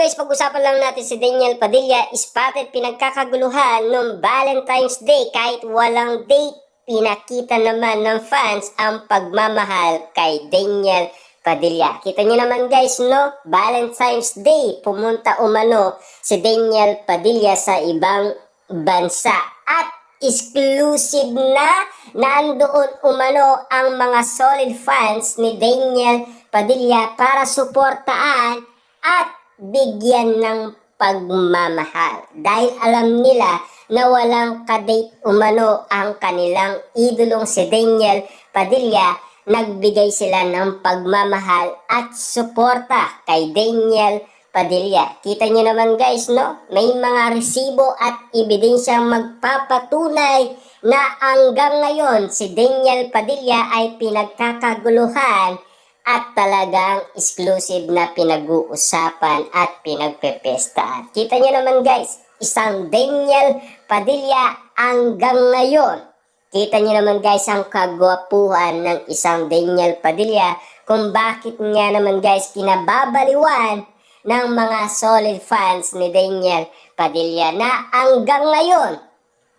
guys, pag-usapan lang natin si Daniel Padilla. Spotted pinagkakaguluhan noong Valentine's Day kahit walang date. Pinakita naman ng fans ang pagmamahal kay Daniel Padilla. Kita nyo naman guys, no? Valentine's Day, pumunta umano si Daniel Padilla sa ibang bansa. At exclusive na nandoon umano ang mga solid fans ni Daniel Padilla para suportaan at bigyan ng pagmamahal. Dahil alam nila na walang kadate umano ang kanilang idolong si Daniel Padilla, nagbigay sila ng pagmamahal at suporta kay Daniel Padilla. Kita nyo naman guys, no? May mga resibo at ebidensyang magpapatunay na hanggang ngayon si Daniel Padilla ay pinagkakaguluhan at talagang exclusive na pinag-uusapan at pinagpepestaan. Kita nyo naman guys, isang Daniel Padilla hanggang ngayon. Kita nyo naman guys ang kagwapuhan ng isang Daniel Padilla, kung bakit nga naman guys kinababaliwan ng mga solid fans ni Daniel Padilla na hanggang ngayon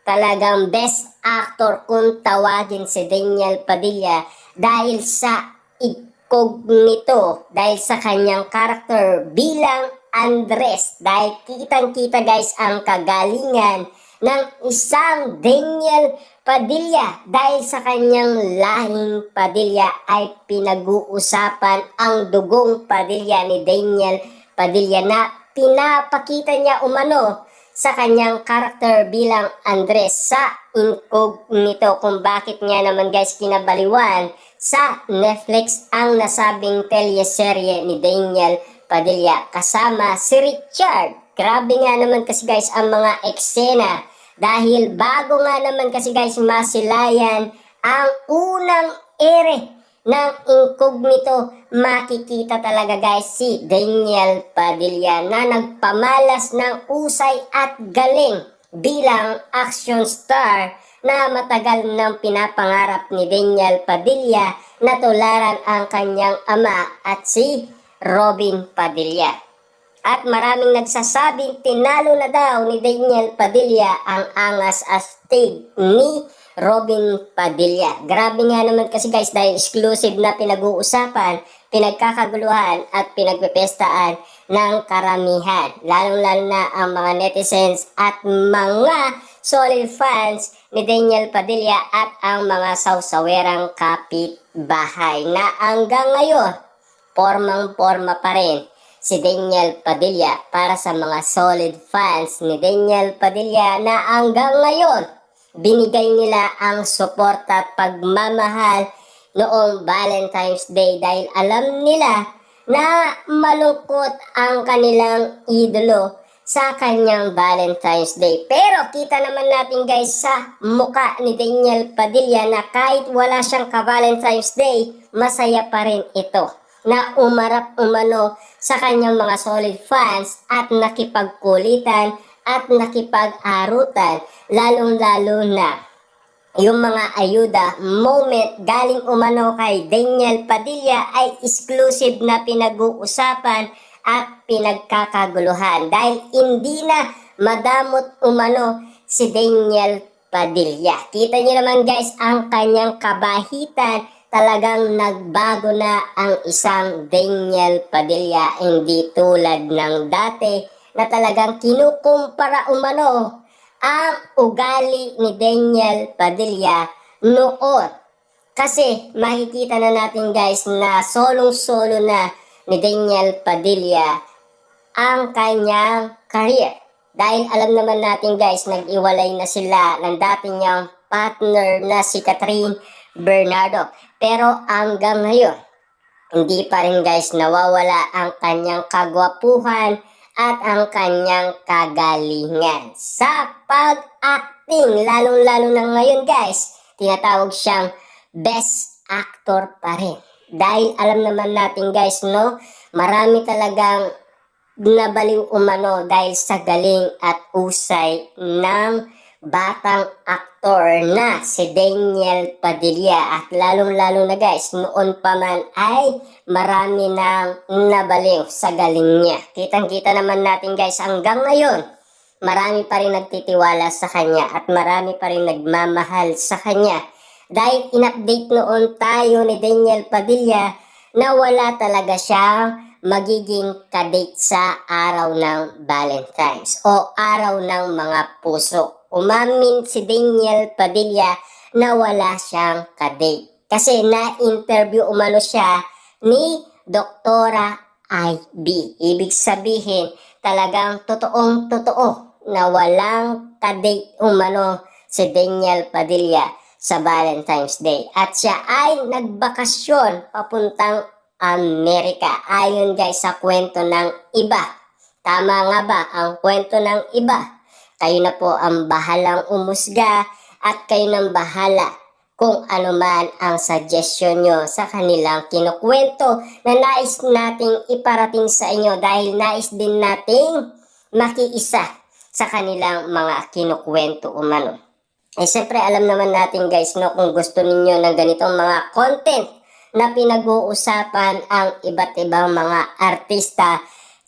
talagang best actor kung tawagin si Daniel Padilla dahil sa nito, dahil sa kanyang karakter bilang Andres. Dahil kitang-kita guys ang kagalingan ng isang Daniel Padilla. Dahil sa kanyang lahing Padilla ay pinag-uusapan ang dugong Padilla ni Daniel Padilla na pinapakita niya umano sa kanyang karakter bilang Andres sa incognito, kung bakit nga naman guys kinabaliwan sa Netflix ang nasabing teleserye ni Daniel Padilla kasama si Richard. Grabe nga naman kasi guys ang mga eksena, dahil bago nga naman kasi guys masilayan ang unang ere ng incognito, makikita talaga guys si Daniel Padilla na nagpamalas ng usay at galing bilang action star na matagal nang pinapangarap ni Daniel Padilla na tularan ang kanyang ama at si Robin Padilla. At maraming nagsasabing tinalo na daw ni Daniel Padilla ang angas astig ni Robin Padilla. Grabe nga naman kasi guys, dahil exclusive na pinag-uusapan, pinagkakaguluhan at pinagpepestaan ng karamihan. Lalong-lalo na ang mga netizens at mga solid fans ni Daniel Padilla at ang mga sawsawerang kapitbahay na hanggang ngayon formang-forma pa rin si Daniel Padilla para sa mga solid fans ni Daniel Padilla na hanggang ngayon binigay nila ang suporta at pagmamahal noong Valentine's Day dahil alam nila na malungkot ang kanilang idolo sa kanyang Valentine's Day. Pero kita naman natin guys sa muka ni Daniel Padilla na kahit wala siyang ka-Valentine's Day, masaya pa rin ito na umarap umano sa kanyang mga solid fans at nakipagkulitan at nakipag-arutan, lalong-lalo na yung mga ayuda moment galing umano kay Daniel Padilla ay exclusive na pinag-uusapan at pinagkakaguluhan dahil hindi na madamot umano si Daniel Padilla. Kita niyo naman guys ang kanyang kabahitan, talagang nagbago na ang isang Daniel Padilla, hindi tulad ng dati na talagang kinukumpara umano ang ugali ni Daniel Padilla noon. Kasi makikita na natin guys na solong-solo na ni Daniel Padilla ang kanyang career. Dahil alam naman natin guys, nag-iwalay na sila ng dati niyang partner na si Catherine Bernardo. Pero hanggang ngayon, hindi pa rin guys nawawala ang kanyang kagwapuhan at ang kanyang kagalingan sa pag-acting. Lalong-lalo na ngayon guys, tinatawag siyang best actor pa rin. Dahil alam naman natin guys, no, marami talagang nabaliw umano dahil sa galing at usay ng batang aktor na si Daniel Padilla. At lalong-lalo na guys, noon pa man ay marami nang nabaliw sa galing niya. Kitang-kita naman natin guys, hanggang ngayon, marami pa rin nagtitiwala sa kanya at marami pa rin nagmamahal sa kanya. Dahil in-update noon tayo ni Daniel Padilla na wala talaga siyang magiging kadate sa araw ng Valentine's o araw ng mga puso. Umamin si Daniel Padilla na wala siyang kadate. Kasi na-interview umano siya ni Doktora IB. Ibig sabihin, talagang totoong-totoo na walang kadate umano si Daniel Padilla sa Valentine's Day. At siya ay nagbakasyon papuntang Amerika. Ayon guys sa kwento ng iba. Tama nga ba ang kwento ng iba? Kayo na po ang bahalang umusga at kayo nang bahala kung ano man ang suggestion nyo sa kanilang kinukwento na nais nating iparating sa inyo dahil nais din nating makiisa sa kanilang mga kinukwento umano. Eh syempre alam naman natin guys no, kung gusto ninyo ng ganitong mga content na pinag-uusapan ang iba't ibang mga artista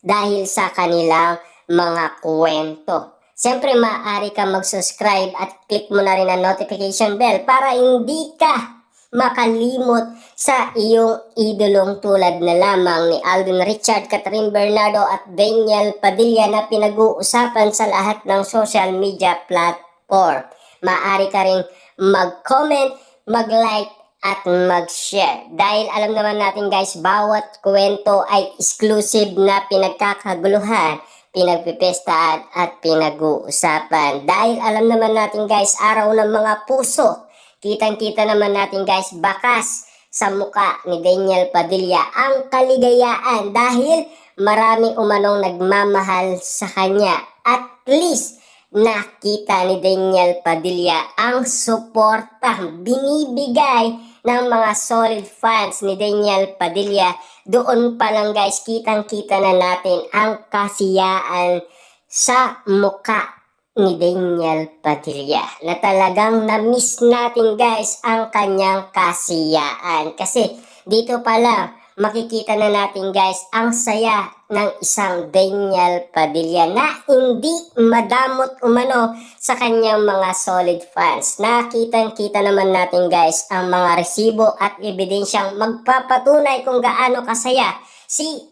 dahil sa kanilang mga kwento. Siyempre, maaari ka mag-subscribe at click mo na rin ang notification bell para hindi ka makalimot sa iyong idolong tulad na lamang ni Alden Richard, Catherine Bernardo at Daniel Padilla na pinag-uusapan sa lahat ng social media platform. Maaari ka rin mag-comment, mag-like at mag-share. Dahil alam naman natin guys, bawat kwento ay exclusive na pinagkakaguluhan, pinagpipestahan at pinag-uusapan. Dahil alam naman natin guys, araw ng mga puso. Kitang-kita naman natin guys, bakas sa muka ni Daniel Padilla ang kaligayaan dahil marami umanong nagmamahal sa kanya. At least, nakita ni Daniel Padilla ang suporta binibigay ng mga solid fans ni Daniel Padilla. Doon pa lang guys, kitang-kita na natin ang kasiyaan sa muka ni Daniel Padilla. Na talagang na-miss natin guys ang kanyang kasiyaan. Kasi dito pa lang, makikita na natin guys ang saya ng isang Daniel Padilla na hindi madamot umano sa kanyang mga solid fans. Nakitang-kita naman natin guys ang mga resibo at ebidensyang magpapatunay kung gaano kasaya si